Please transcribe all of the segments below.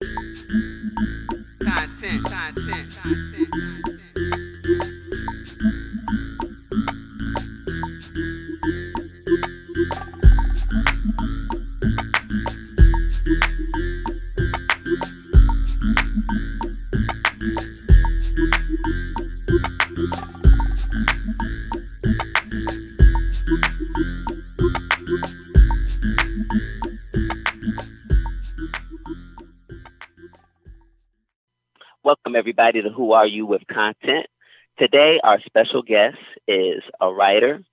Content. Welcome, everybody, to Who Are You with Content. Today, our special guest is a writer,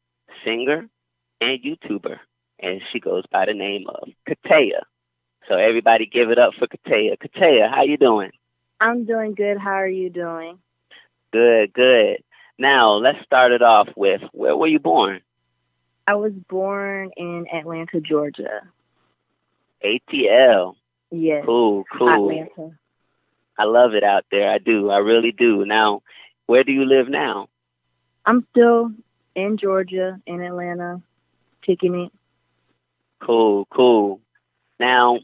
singer, and YouTuber, and she goes by the name of Kataya. So, everybody, give it up for Kataya. Kataya, how you doing? I'm doing good. How are you doing? Good, good. Now, let's start it off with where were you born? I was born in Atlanta, Georgia. ATL. Yes, Cool, cool. Atlanta. I love it out there. I do. I really do. Now, where do you live now? I'm still in Georgia, in Atlanta, kicking it. Cool, cool. Now,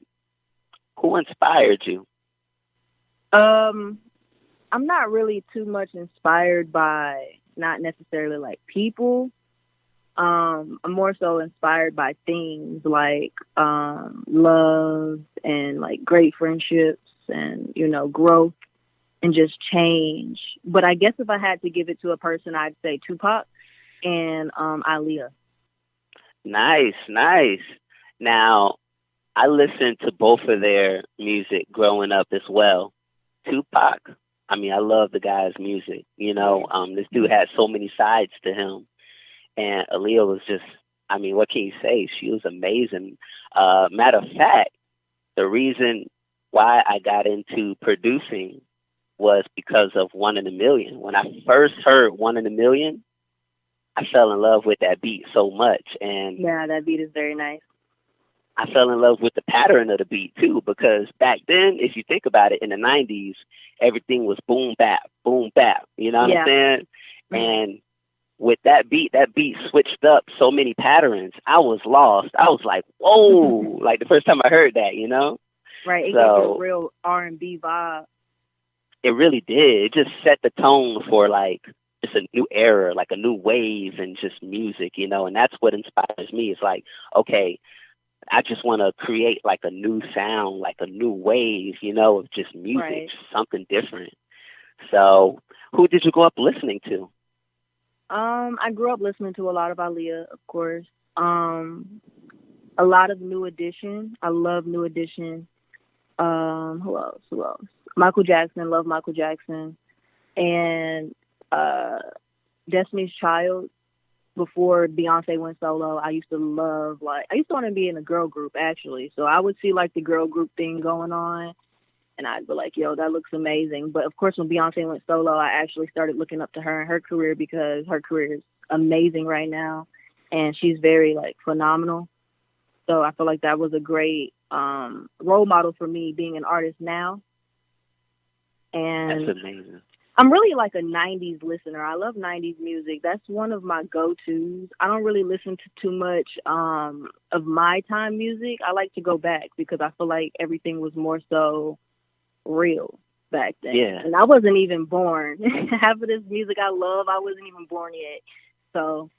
who inspired you? Um, I'm not really too much inspired by not necessarily like people. I'm more so inspired by things like love and like great friendships and growth and just change. But I guess if I had to give it to a person, I'd say Tupac and Aaliyah. Nice, nice. Now, I listened to both of their music growing up as well. Tupac, I mean, I love the guy's music. This dude had so many sides to him. And Aaliyah was just, I mean, what can you say? She was amazing. Matter of fact, the reason why I got into producing was because of One in a Million. When I first heard One in a Million, I fell in love with that beat so much. And Yeah, that beat is very nice. I fell in love with the pattern of the beat too, because back then, if you think about it, in the '90s, everything was boom bap, boom bap. You know what I'm Yeah. saying? Mhm. And with that beat switched up so many patterns. I was lost. I was like, whoa! Like the first time I heard that. Right. It gave you a So real R&B vibe. it really did. It just set the tone for like just a new era, like a new wave and just music. And that's what inspires me. It's like, okay, I just want to create like a new sound, like a new wave, of just music, Right. something different. So, who did you grow up listening to? I grew up listening to a lot of Aaliyah, of course. A lot of New Edition. I love New Edition. Who else? Who else? Michael Jackson. Love Michael Jackson. And uh, Destiny's Child. Before Beyonce went solo, I used to love I used to want to be in a girl group actually. So I would see like the girl group thing going on, and I'd be like, yo, that looks amazing. But of course, when Beyonce went solo, I actually started looking up to her and her career because her career is amazing right now, and she's very like phenomenal. So I feel like that was a great role model for me being an artist now. That's And amazing. I'm really like a 90s listener. I love 90s music. That's one of my go-tos. I don't really listen to too much of my time music. I like to go back because I feel like everything was more so real back then. Yeah. And I wasn't even born. Half of this music I love, I wasn't even born yet. So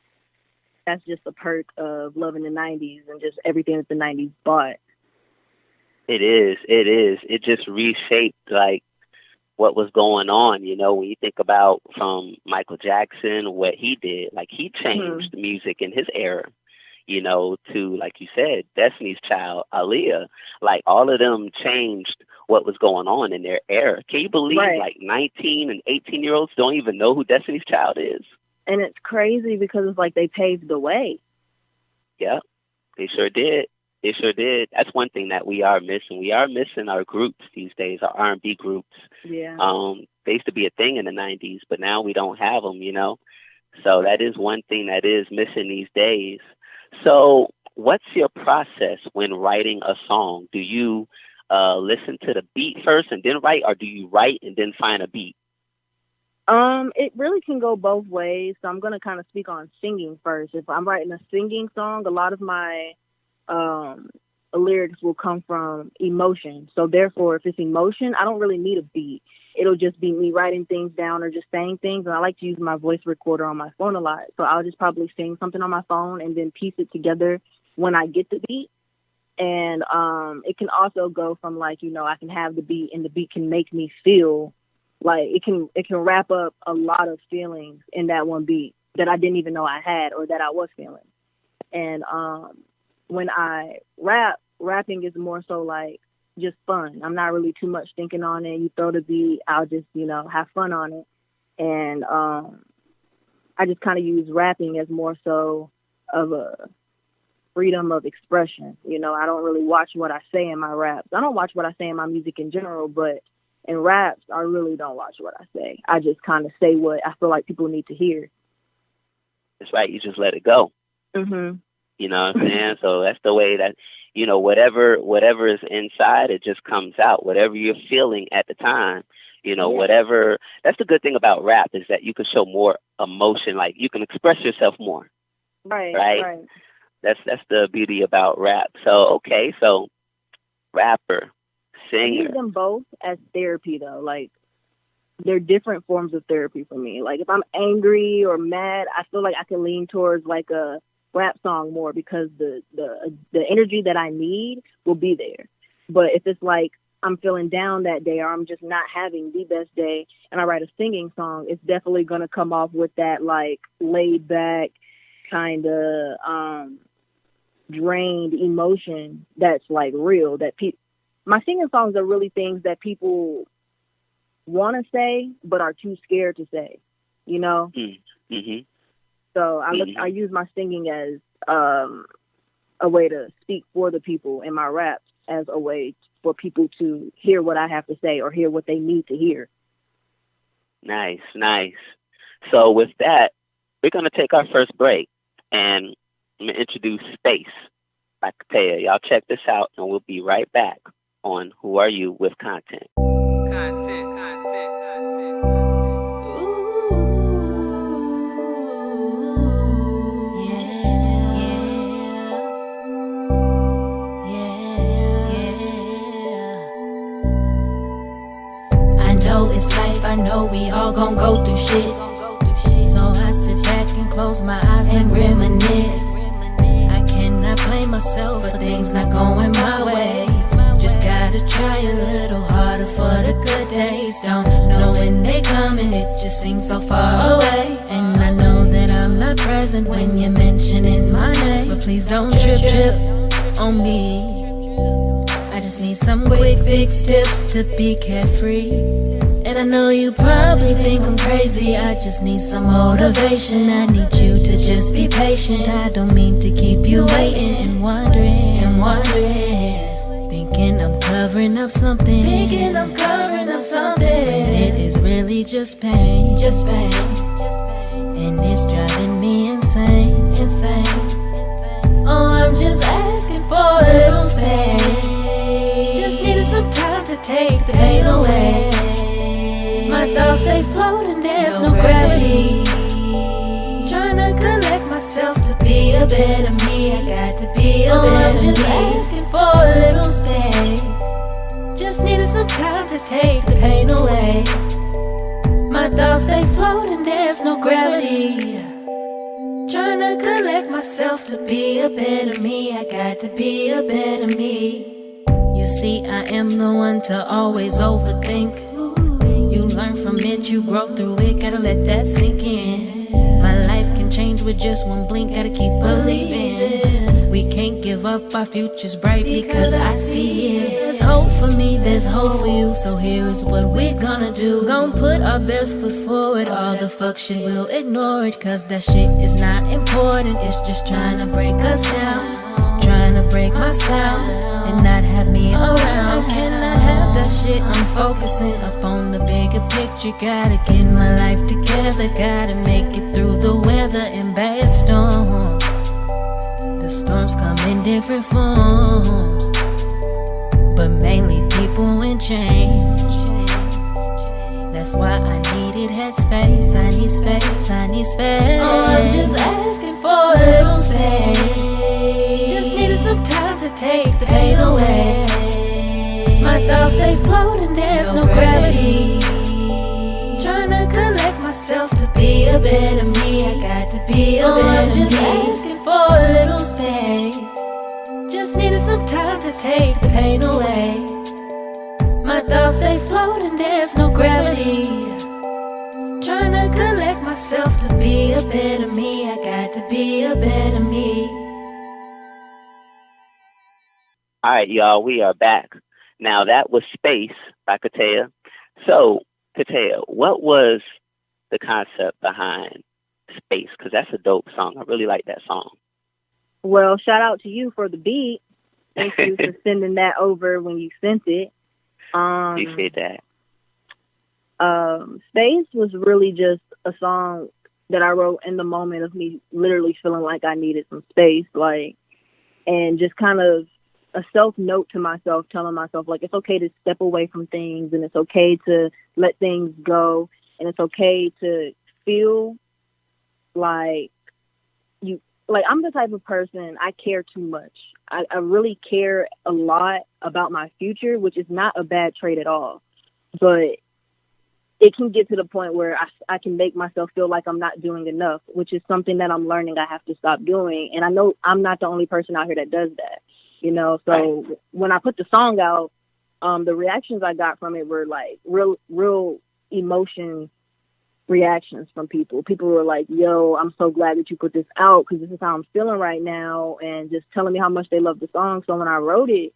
that's just a perk of loving the 90s and just everything that the 90s bought. It is. It is. It just reshaped like what was going on, when you think about from Michael Jackson, what he did, like he changed the music in his era, to, like you said, Destiny's Child, Aaliyah, like all of them changed what was going on in their era. Can you believe Right. like 19 and 18-year-olds don't even know who Destiny's Child is? And it's crazy because it's like they paved the way. Yeah, they sure did. They sure did. That's one thing that we are missing. We are missing our groups these days, our R&B groups. Yeah. They used to be a thing in the '90s, but now we don't have them. So that is one thing that is missing these days. So, what's your process when writing a song? Do you listen to the beat first and then write, or do you write and then find a beat? It really can go both ways. So I'm gonna kind of speak on singing first. If I'm writing a singing song, a lot of my um lyrics will come from emotion. So therefore, if it's emotion, I don't really need a beat. It'll just be me writing things down or just saying things. And I like to use my voice recorder on my phone a lot. So I'll just probably sing something on my phone and then piece it together when I get the beat. And it can also go from like, you know, I can have the beat and the beat can make me feel like it can wrap up a lot of feelings in that one beat that I didn't even know I had or that I was feeling. And when I rapping is more so like just fun. I'm not really too much thinking on it. You throw the beat, I'll just, you know, have fun on it. And I just kind of use rapping as more so of a freedom of expression. You know, I don't really watch what I say in my raps. I don't watch what I say in my music in general, but in raps, I really don't watch what I say. I just kind of say what I feel like people need to hear. That's right. You just let it go. Mm-hmm. You know what I'm saying? So that's the way that, you know, whatever is inside, it just comes out. Whatever you're feeling at the time, you know, whatever. That's the good thing about rap is that you can show more emotion. Like you can express yourself more. Right. That's the beauty about rap. So, okay. So rapper, singer. I use them both as therapy though. Like they're different forms of therapy for me. Like if I'm angry or mad, I feel like I can lean towards like a rap song more because the energy that I need will be there. But if it's like I'm feeling down that day or I'm just not having the best day and I write a singing song, it's definitely going to come off with that like laid back kind of drained emotion that's like real. That my singing songs are really things that people want to say but are too scared to say, you know? Mm-hmm. So I use my singing as a way to speak for the people in my raps as a way for people to hear what I have to say or hear what they need to hear. Nice. So with that, we're going to take our first break and I'm going to introduce Space by Kataya. Y'all check this out and we'll be right back on Who Are You with Content. It's life, I know we all gon' go through shit. So I sit back and close my eyes and reminisce. I cannot blame myself for things not going my way. Just gotta try a little harder for the good days. Don't know when they coming, it just seems so far away. And I know that I'm not present when you're mentioning my name, but please don't trip on me. I just need some quick fix tips to be carefree. And I know you probably think I'm crazy, I just need some motivation. I need you to just be patient. I don't mean to keep you waiting and wondering. Thinking I'm covering up something, when it is really just pain. And it's driving me insane. Oh, I'm just asking for a little space. Just needed some time to take the pain away. My thoughts stay floating, there's no gravity. Trying to collect myself to be a better me. I got to be a better me. I'm just asking for a little space. Just needed some time to take the pain away. My thoughts stay floating, there's no gravity. Trying to collect myself to be a better me. I got to be a better me. You see, I am the one to always overthink. You learn from it, you grow through it, gotta let that sink in. My life can change with just one blink, gotta keep believing. We can't give up, our future's bright because I see it. There's hope for me, there's hope for you, so here is what we're gonna do. Gonna put our best foot forward, all the fuck shit we'll ignore it, cause that shit is not important. It's just trying to break us down, trying to break my sound and not have me around. I cannot have that shit, I'm focusing up on the bigger picture. Gotta get my life together, gotta make it through the weather and bad storms. The storms come in different forms, but mainly people in change. That's why I needed headspace. I need space, I need space. Oh, I'm just asking for a little space. Just need some time to take the pain away. My thoughts stay floating, there's no gravity. Trying to collect myself to be a better me. I got to be a better me. I'm just asking for a little space. Just needed some time to take the pain away. My thoughts stay floating, there's no gravity. Trying to collect myself to be a better me. I got to be a better me. All right, y'all, we are back. Now, that was Space by Kataya. So, Kataya, what was the concept behind Space? Because that's a dope song. I really like that song. Well, shout out to you for the beat. Thank you for sending that over when you sent it. Appreciate that. Space was really just a song that I wrote in the moment of me literally feeling like I needed some space, like, and just kind of a self note to myself, telling myself, like, it's okay to step away from things, and it's okay to let things go, and it's okay to feel like I'm the type of person, I care too much. I really care a lot about my future, which is not a bad trait at all. But it can get to the point where I can make myself feel like I'm not doing enough, which is something that I'm learning I have to stop doing. And I know I'm not the only person out here that does that, you know? So when I put the song out, the reactions I got from it were like real emotion reactions from people. People were like, yo, I'm so glad that you put this out because this is how I'm feeling right now, and just telling me how much they love the song. So when I wrote it,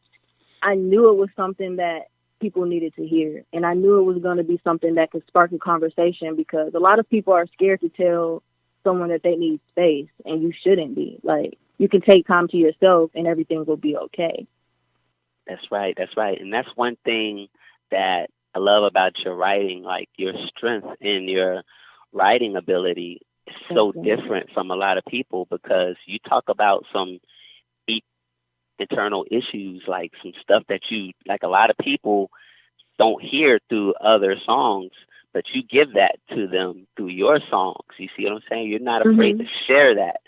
I knew it was something that people needed to hear, and I knew it was going to be something that could spark a conversation, because a lot of people are scared to tell someone that they need space, and you shouldn't be. Like, you can take time to yourself and everything will be okay. That's right. That's right. And that's one thing that I love about your writing, like your strength in your writing ability is so different from a lot of people, because you talk about some deep internal issues, like some stuff that like a lot of people don't hear through other songs, but you give that to them through your songs. You see what I'm saying? You're not afraid to share that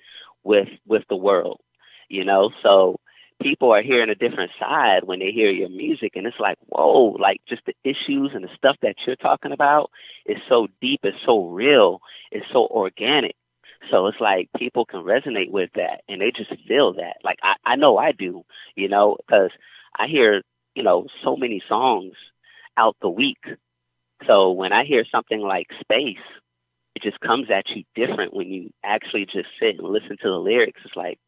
with the world, you know? So people are hearing a different side when they hear your music, and it's like, whoa, like just the issues and the stuff that you're talking about is so deep, it's so real, it's so organic. So it's like people can resonate with that, and they just feel that. Like I know I do, you know, because I hear, you know, so many songs out the week. So when I hear something like Space, it just comes at you different when you actually just sit and listen to the lyrics. It's like,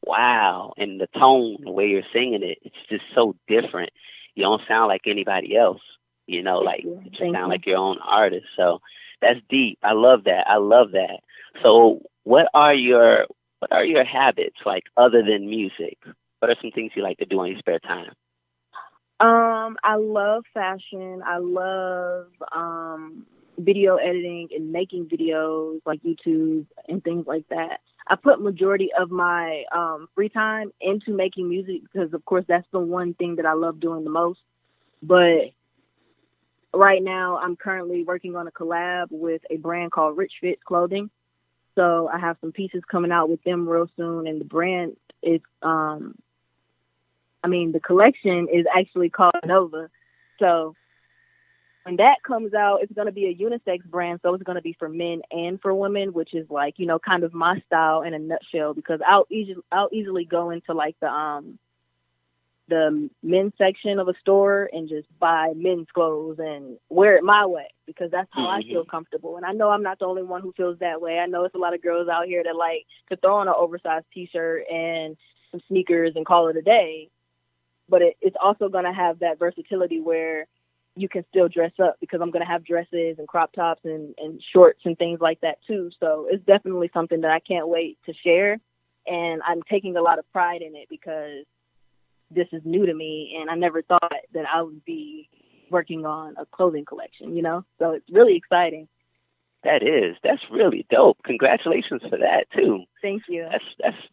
wow. And the tone, the way you're singing it, it's just so different. You don't sound like anybody else, you know, like you just sound like your own artist. So that's deep. I love that. I love that. So what are your habits, like, other than music? What are some things you like to do on your spare time? I love fashion. I love video editing and making videos like YouTube and things like that. I put majority of my free time into making music because, of course, that's the one thing that I love doing the most. But right now, I'm currently working on a collab with a brand called Rich Fits Clothing. So I have some pieces coming out with them real soon, and the brand is, the collection is actually called Nova. So when that comes out, it's going to be a unisex brand. So it's going to be for men and for women, which is like, you know, kind of my style in a nutshell, because I'll easily go into like the men's section of a store and just buy men's clothes and wear it my way, because that's how I feel comfortable. And I know I'm not the only one who feels that way. I know it's a lot of girls out here that like to throw on an oversized t-shirt and some sneakers and call it a day. But it's also going to have that versatility where you can still dress up, because I'm going to have dresses and crop tops and shorts and things like that too. So it's definitely something that I can't wait to share. And I'm taking a lot of pride in it because this is new to me, and I never thought that I would be working on a clothing collection, you know? So it's really exciting. That's really dope. Congratulations for that too. Thank you.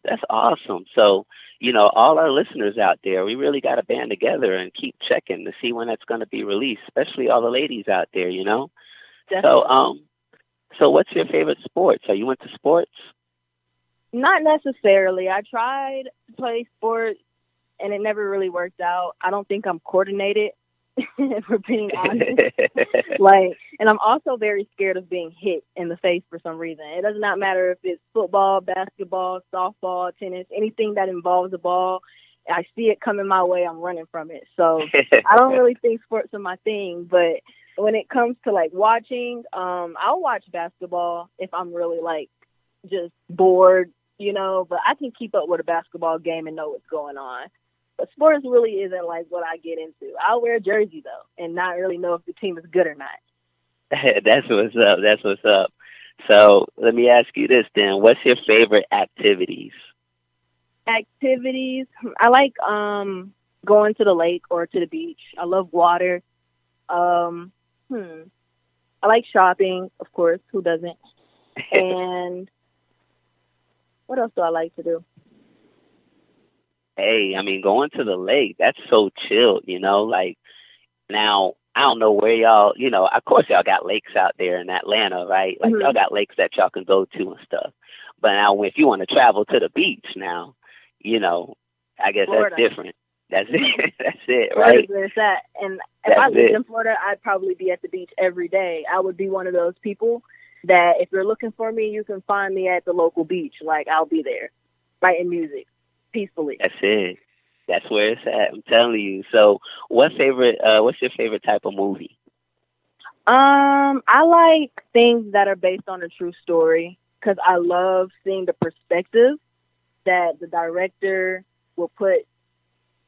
That's awesome. So, you know, all our listeners out there, we really got to band together and keep checking to see when that's going to be released, especially all the ladies out there, you know? Definitely. So what's your favorite sports? Are you into sports? Not necessarily. I tried to play sports and it never really worked out. I don't think I'm coordinated, if we're being honest. Like, and I'm also very scared of being hit in the face for some reason. It does not matter if it's football, basketball, softball, tennis, anything that involves a ball. I see it coming my way, I'm running from it. So I don't really think sports are my thing. But when it comes to like watching, I'll watch basketball if I'm really like just bored, you know. But I can keep up with a basketball game and know what's going on. But sports really isn't like what I get into. I'll wear a jersey though, and not really know if the team is good or not. That's what's up. That's what's up. So let me ask you this then: what's your favorite activities? Activities. I like going to the lake or to the beach. I love water. Um, hmm. I like shopping, of course. Who doesn't? And what else do I like to do? Hey, I mean, going to the lake, that's so chilled, like now, I don't know where y'all, of course y'all got lakes out there in Atlanta, right? Like y'all Hmm. got lakes that y'all can go to and stuff. But now if you want to travel to the beach now, you know, I guess that's Florida. different. That's it. That's it, Florida's right? where it's at. And if I That's lived it. in Florida, I'd probably be at the beach every day. I would be one of those people that if you're looking for me, you can find me at the local beach. Like I'll be there, writing music peacefully. That's it. That's where it's at. I'm telling you. So, what's your favorite type of movie? I like things that are based on a true story because I love seeing the perspective that the director will put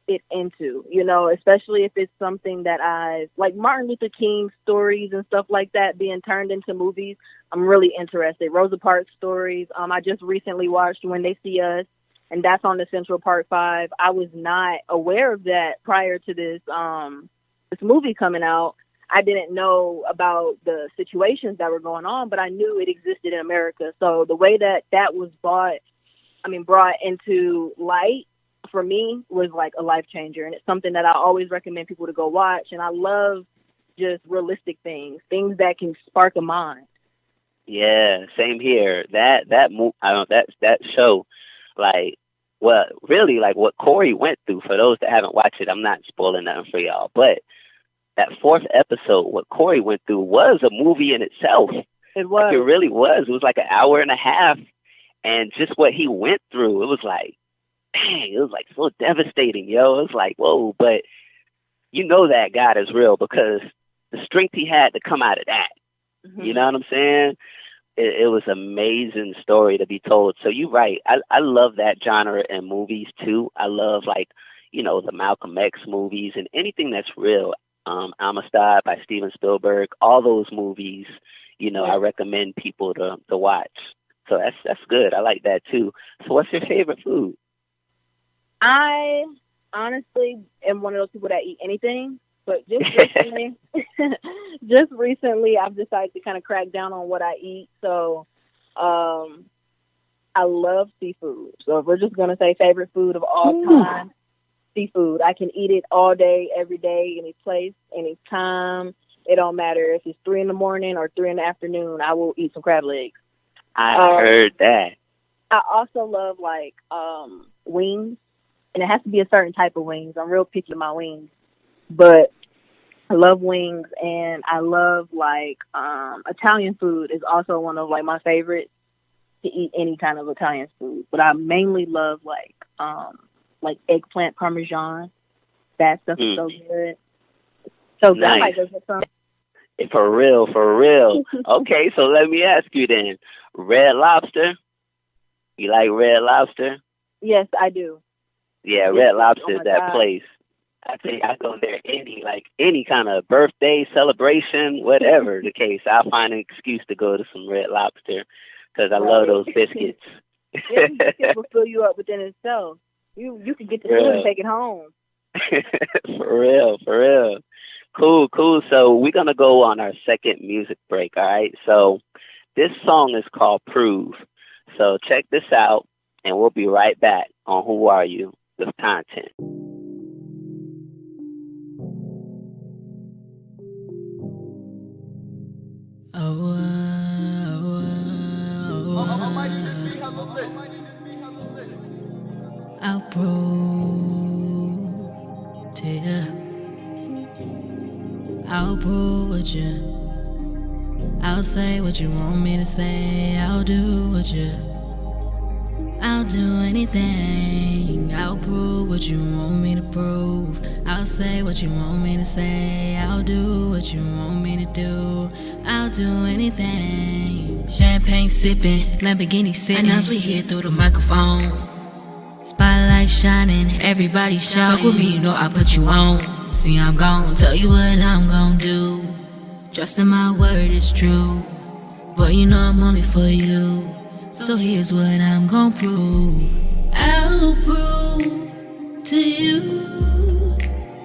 it into, you know, especially if it's something that I like Martin Luther King stories and stuff like that being turned into movies. I'm really interested. Rosa Parks stories. I just recently watched When They See Us, and that's on the Central Park Five. I was not aware of that prior to this movie coming out. I didn't know about the situations that were going on, but I knew it existed in America. So the way that that was brought into light for me was like a life changer, and it's something that I always recommend people to go watch. And I love just realistic things that can spark a mind. Yeah, same here. I don't that show, like, well, really, like what Corey went through. For those that haven't watched it, I'm not spoiling nothing for y'all. But that fourth episode, what Corey went through was a movie in itself. It Like it was. really was. It was like an hour and a half, and just what he went through, it was like, dang, it was like so devastating, yo. It was like, whoa, but you know that God is real because the strength he had to come out of that. You Hmm. know what I'm saying? It was an amazing story to be told. So you're right. I love that genre in movies too. I love like, the Malcolm X movies and anything that's real. Amistad by Steven Spielberg, all those movies, I Yeah. recommend people to watch. So that's good. I like that too. So what's your favorite food? I honestly am one of those people that eat anything, but just recently, I've decided to kind of crack down on what I eat. So, um, I love seafood. So if we're just gonna say favorite food of all Ooh. time, seafood. I can eat it all day, every day, any place, any time. It don't matter if it's 3 in the morning or 3 in the afternoon. I will eat some crab legs. I Um, heard that. I also love like wings, and it has to be a certain type of wings. I'm real picky with my wings, but I love wings, and I love like Italian food is also one of like my favorites to eat any kind of Italian food. But I mainly love like eggplant parmesan. That stuff is Mm, so good. So good. I nice. might go get some. For real, for real. Okay, so let me ask you then. Red Lobster? You like Red Lobster? Yes, I do. Yeah, Yes. Red Oh Lobster is my that god. place. I think I go there any kind of birthday celebration, whatever the case. I'll find an excuse to go to some Red Lobster because I love Right. those biscuits. Yeah, these biscuits will fill you up within itself. You can get the food and Real. take it home. For real, for real. Cool, cool. So we're gonna go on our second music break, all right? So this song is called Prove. So check this out and we'll be right back on Who Are You with content. Oh, oh, oh, oh, Almighty, this be hella lit. I'll prove what you. I'll say what you want me to say. I'll do what you. I'll do anything. I'll prove what you want me to prove. I'll say what you want me to say. I'll do what you want me to do. I'll do anything. Champagne sipping, Lamborghini sitting. And as we hear through the microphone, spotlight shining, everybody shouting. Fuck with me, you know I put you on. See, I'm gon' tell you what I'm gon' do. Trust in my word, it's true. But you know I'm only for you. So here's what I'm gon' prove. I'll prove to you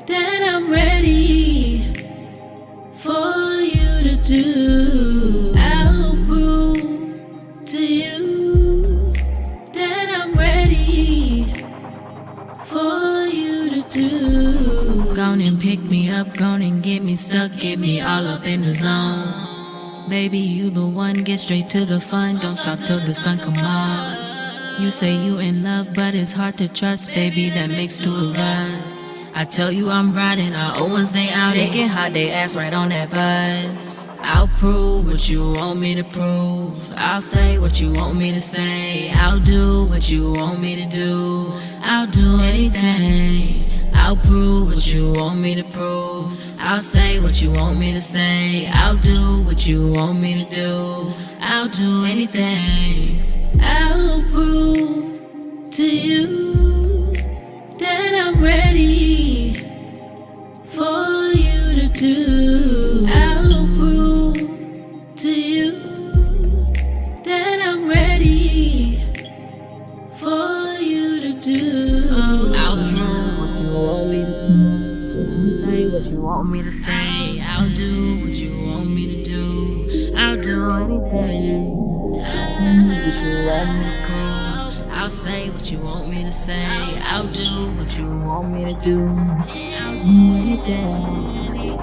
that I'm ready for you to do. I'll prove to you that I'm ready for you to do. Gone and pick me up, gone and get me stuck, get me all up in the zone. Baby, you the one, get straight to the fun. Don't stop till the sun come up. You say you in love, but it's hard to trust, baby, that makes two of us. I tell you I'm riding, I always stay out. They get hot, they ass right on that buzz. I'll prove what you want me to prove. I'll say what you want me to say. I'll do what you want me to do. I'll do anything. I'll prove what you want me to prove. I'll say what you want me to say. I'll do what you want me to do. I'll do anything. I'll prove to you that I'm ready for you to do. I'll prove to you that I'm ready for you to do. I'll prove what you want me to say. I'll do what you want me to do. I'll do anything. What you want me to prove. I'll say what you want me to say. I'll do what you want me to do. I'll do anything for you.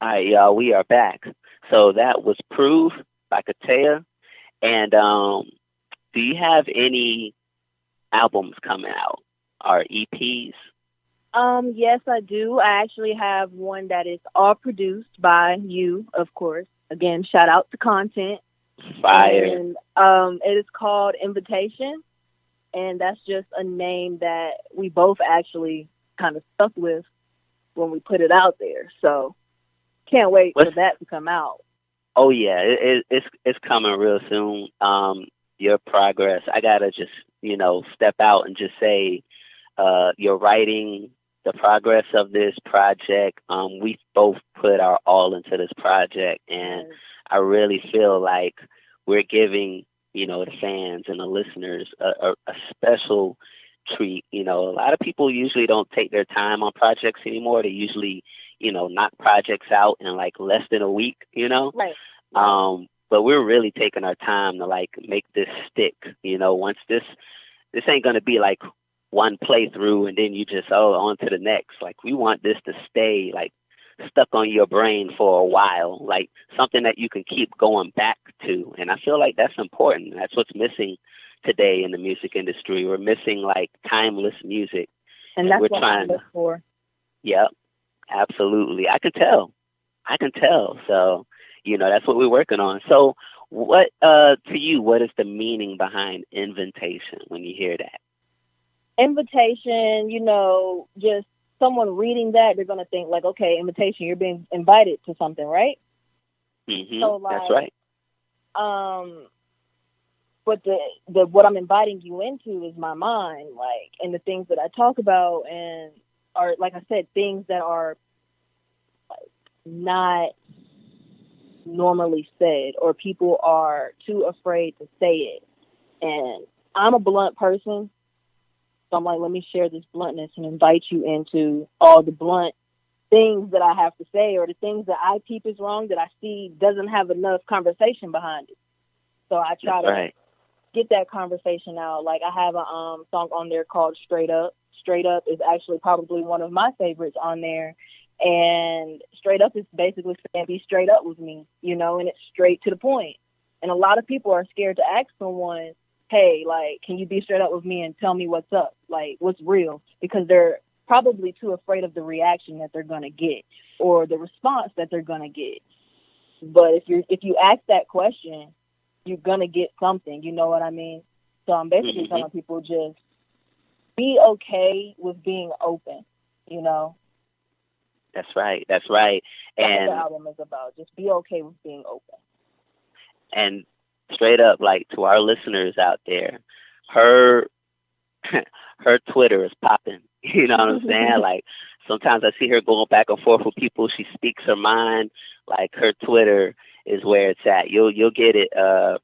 All right, y'all, we are back. So that was Proof by Kataya. And do you have any albums coming out or EPs? Yes, I do. I actually have one that is all produced by you, of course. Again, shout out to content. Fire. And it is called Invitation, and that's just a name that we both actually kind of stuck with when we put it out there. So can't wait for that to come out. Oh yeah, it's coming real soon. Your progress, I gotta just step out and just say, your writing, the progress of this project. We both put our all into this project, and I really feel like we're giving the fans and the listeners a special treat. A lot of people usually don't take their time on projects anymore. They usually knock projects out in like less than a week. Right. But we're really taking our time to like make this stick. Once this ain't gonna be like one playthrough and then you just on to the next. Like we want this to stay like stuck on your brain for a while, like something that you can keep going back to. And I feel like that's important. That's what's missing today in the music industry. We're missing like timeless music, and that's we're what trying I look for. Yep, absolutely. I can tell. So that's what we're working on. So what to you, what is the meaning behind invitation when you hear that? Invitation, just someone reading that, they're going to think like, okay, invitation, you're being invited to something, right? Mm-hmm. So, like, that's right. But the what I'm inviting you into is my mind, like, and the things that I talk about, and are, like I said, things that are like, not normally said, or people are too afraid to say it. And I'm a blunt person, so I'm like, let me share this bluntness and invite you into all the blunt things that I have to say, or the things that I peep is wrong, that I see doesn't have enough conversation behind it. So I try to get that conversation out. Like I have a song on there called Straight Up. Straight Up is actually probably one of my favorites on there. And Straight Up is basically saying, be straight up with me, you know, and it's straight to the point. And a lot of people are scared to ask someone, hey, like, can you be straight up with me and tell me what's up? Like, what's real? Because they're probably too afraid of the reaction that they're going to get or the response that they're going to get. But if you ask that question, you're going to get something, you know what I mean? So I'm basically telling people just be okay with being open, you know? That's right. That's right. That's And what the album is about. Just be okay with being open. and straight up, like to our listeners out there, her her Twitter is popping. You know what I'm saying? Like sometimes I see her going back and forth with people. She speaks her mind. Like her Twitter is where it's at. You'll get it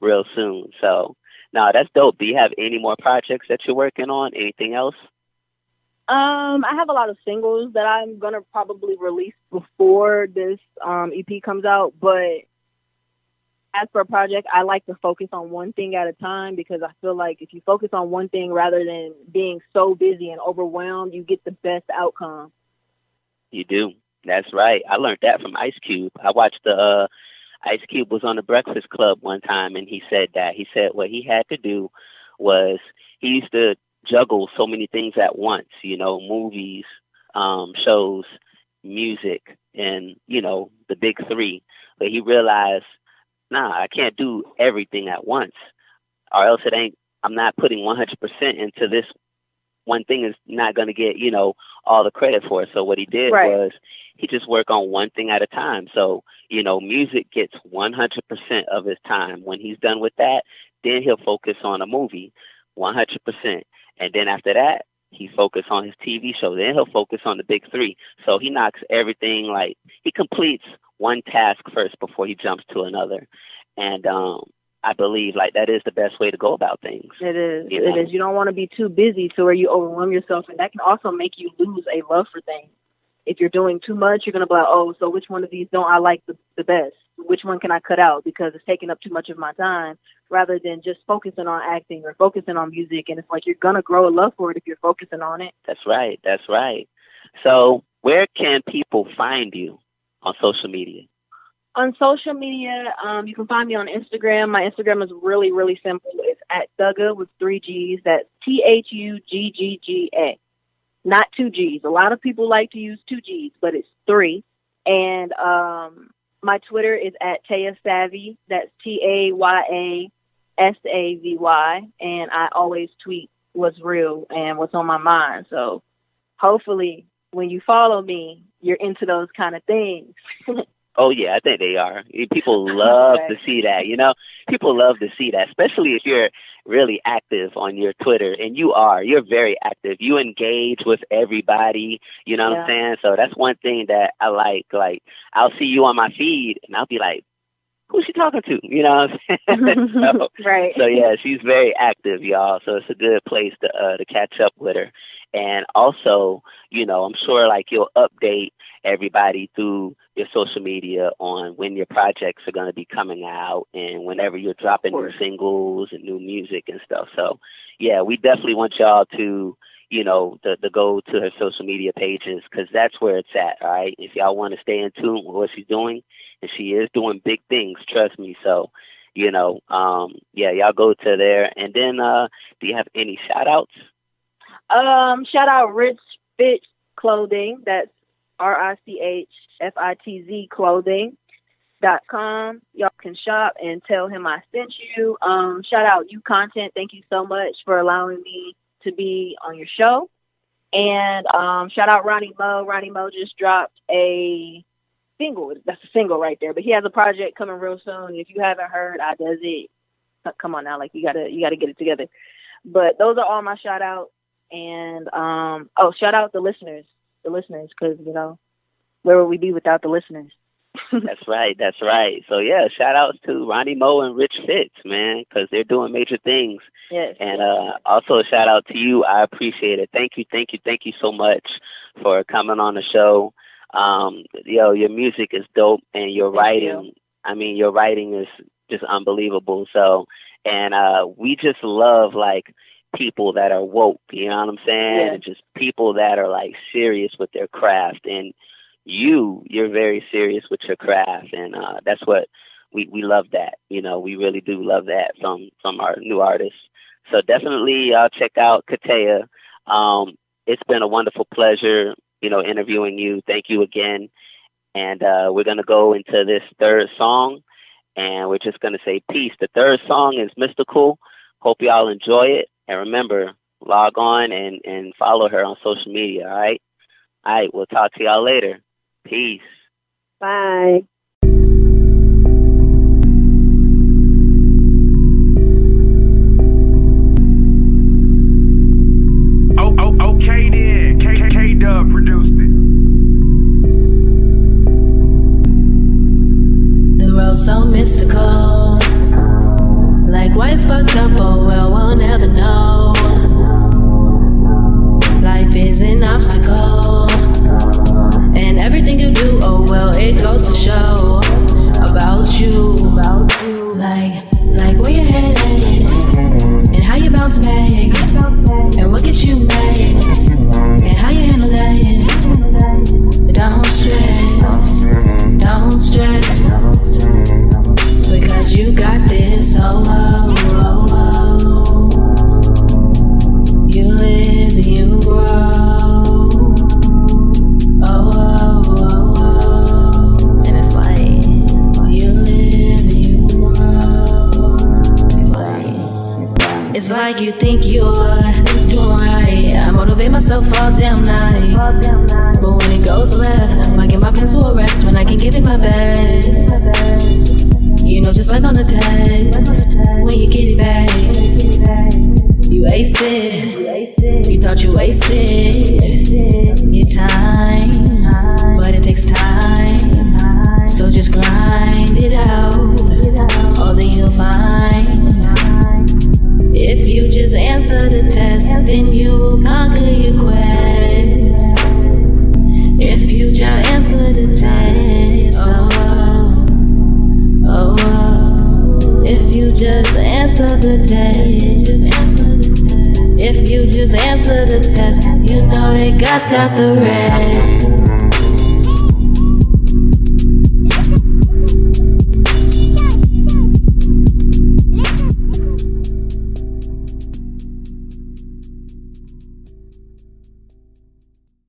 real soon. So no, that's dope. Do you have any more projects that you're working on? Anything else? I have a lot of singles that I'm gonna probably release before this EP comes out, but as for a project, I like to focus on one thing at a time because I feel like if you focus on one thing rather than being so busy and overwhelmed, you get the best outcome. You do. That's right. I learned that from Ice Cube. I watched the Ice Cube was on the Breakfast Club one time, and he said that. He said what he had to do was he used to juggle so many things at once, you know, movies, shows, music, and, you know, the big three. But he realized, nah, I can't do everything at once, or else I'm not putting 100% into this one thing is not going to get, you know, all the credit for it. So what he did was he just worked on one thing at a time. So, you know, music gets 100% of his time. When he's done with that, then he'll focus on a movie 100%. And then after that, he focus on his TV show. Then he'll focus on the big three. So he knocks everything, like he completes one task first before he jumps to another. And I believe like that is the best way to go about things. It is. It is. You don't want to be too busy to where you overwhelm yourself, and that can also make you lose a love for things. If you're doing too much, you're gonna be like, oh, so which one of these don't I like the best? Which one can I cut out because it's taking up too much of my time, rather than just focusing on acting or focusing on music. And it's like you're gonna grow a love for it if you're focusing on it. That's right. That's right. So where can people find you on social media? On social media, you can find me on Instagram. My Instagram is really, really simple. It's at Thugga with 3 G's. That's THUGGGA. Not 2 G's. A lot of people like to use 2 G's, but it's 3. And my Twitter is at Taya Savvy. That's TAYASAVY. And I always tweet what's real and what's on my mind. So hopefully when you follow me, you're into those kind of things. Oh, yeah, I think they are. People love to see that, you know. People love to see that, especially if you're really active on your Twitter. And you're very active. You engage with everybody, you know what I'm saying? So that's one thing that I like. Like, I'll see you on my feed, and I'll be like, who's she talking to? You know what I'm saying? So, yeah, she's very active, y'all. So it's a good place to catch up with her. And also, you know, I'm sure, like, you'll update everybody through your social media on when your projects are going to be coming out and whenever you're dropping new singles and new music and stuff. So, yeah, we definitely want y'all to, you know, to go to her social media pages because that's where it's at, all right? If y'all want to stay in tune with what she's doing, and she is doing big things, trust me. So, you know, yeah, y'all go to there. And then do you have any shout-outs? Shout out Rich Fit Clothing. That's RICHFITZ clothing.com. Y'all can shop and tell him I sent you. Shout out You Content. Thank you so much for allowing me to be on your show. And shout out Ronnie Mo. Ronnie Mo just dropped a single. That's a single right there. But he has a project coming real soon. If you haven't heard, I does it. Come on now, like you gotta get it together. But those are all my shout outs. And shout out the listeners, because you know, where would we be without the listeners? That's right. So yeah, shout outs to Ronnie Mo and Rich Fitz, man, because they're doing major things. Yes. And also a shout out to you. I appreciate it. Thank you so much for coming on the show. Your music is dope, and your writing. I mean, your writing is just unbelievable. So, and we just love like people that are woke, you know what I'm saying? Yeah. And just people that are like serious with their craft. And you're very serious with your craft, and that's what we love that. You know, we really do love that from our new artists. So definitely check out Kataya. It's been a wonderful pleasure, you know, interviewing you. Thank you again. And we're going to go into this third song, and we're just going to say peace. The third song is Mystical. Hope y'all enjoy it. And remember, log on and follow her on social media, all right? All right, we'll talk to y'all later. Peace. Bye. Okay then. K-Dub produced it. The road's so mystical. Like why it's fucked up, oh well, we'll never know. Life is an obstacle, and everything you do, oh well, it goes to show about you. Like where your head at, and how you bounce back, and what gets you mad, and how you handle that. Don't stress, because you got this. Oh, oh, oh, oh. You live and you grow. Oh, oh, oh, oh. And it's like you live and you grow. It's like you think you're doing right. I motivate myself all damn night, but when it goes left, I give my pencil a rest when I can give it my best. You know, just like on the text, when you get it back, you aced it. You thought you wasted your time, but it takes time. So just grind it out, all that you'll find. If you just answer the test, then you will conquer your quest. If you just answer the test, oh, oh, oh. If you just answer the test, if you just answer the test, you know that God's got the rest.